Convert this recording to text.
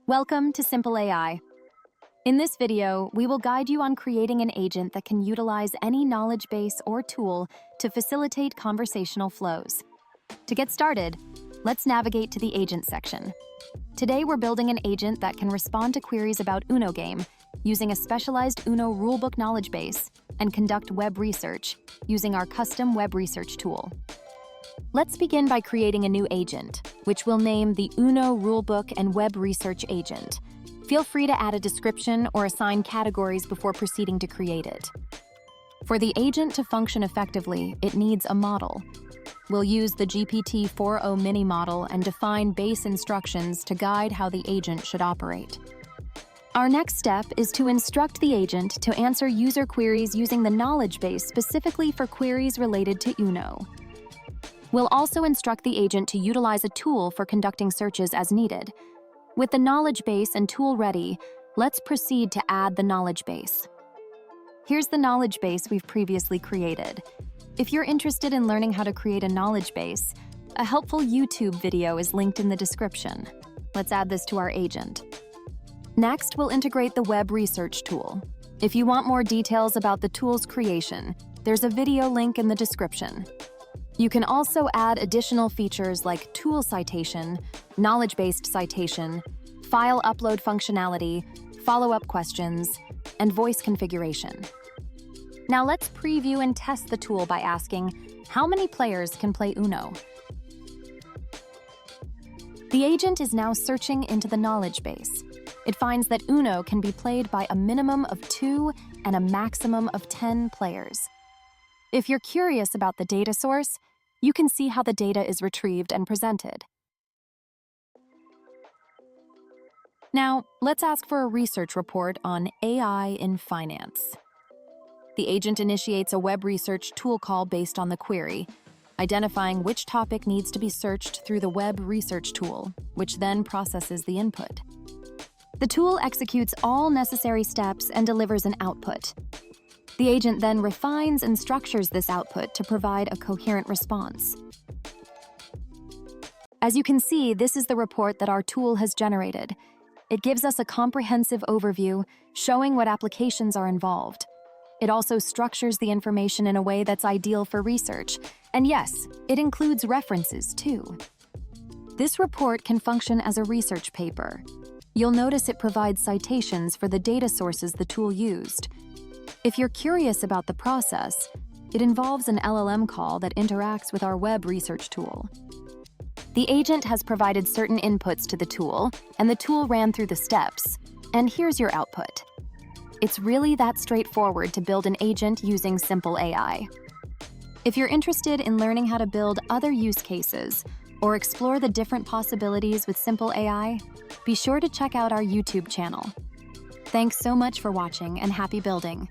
Welcome to SimplAI. In this video, we will guide you on creating an agent that can utilize any knowledge base or tool to facilitate conversational flows. To get started, let's navigate to the Agent section. Today, we're building an agent that can respond to queries about Uno game using a specialized Uno rulebook knowledge base and conduct web research using our custom web research tool. Let's begin by creating a new agent, which we'll name the Uno Rulebook and Web Research Agent. Feel free to add a description or assign categories before proceeding to create it. For the agent to function effectively, it needs a model. We'll use the GPT-4o mini model and define base instructions to guide how the agent should operate. Our next step is to instruct the agent to answer user queries using the knowledge base specifically for queries related to Uno. We'll also instruct the agent to utilize a tool for conducting searches as needed. With the knowledge base and tool ready, let's proceed to add the knowledge base. Here's the knowledge base we've previously created. If you're interested in learning how to create a knowledge base, a helpful YouTube video is linked in the description. Let's add this to our agent. Next, we'll integrate the web research tool. If you want more details about the tool's creation, there's a video link in the description. You can also add additional features like tool citation, knowledge-based citation, file upload functionality, follow-up questions, and voice configuration. Now let's preview and test the tool by asking, how many players can play Uno? The agent is now searching into the knowledge base. It finds that Uno can be played by a minimum of 2 and a maximum of 10 players. If you're curious about the data source, you can see how the data is retrieved and presented. Now, let's ask for a research report on AI in finance. The agent initiates a web research tool call based on the query, identifying which topic needs to be searched through the web research tool, which then processes the input. The tool executes all necessary steps and delivers an output. The agent then refines and structures this output to provide a coherent response. As you can see, this is the report that our tool has generated. It gives us a comprehensive overview, showing what applications are involved. It also structures the information in a way that's ideal for research. And yes, it includes references too. This report can function as a research paper. You'll notice it provides citations for the data sources the tool used. If you're curious about the process, it involves an LLM call that interacts with our web research tool. The agent has provided certain inputs to the tool, and the tool ran through the steps. And here's your output. It's really that straightforward to build an agent using SimplAI. If you're interested in learning how to build other use cases or explore the different possibilities with SimplAI, be sure to check out our YouTube channel. Thanks so much for watching and happy building.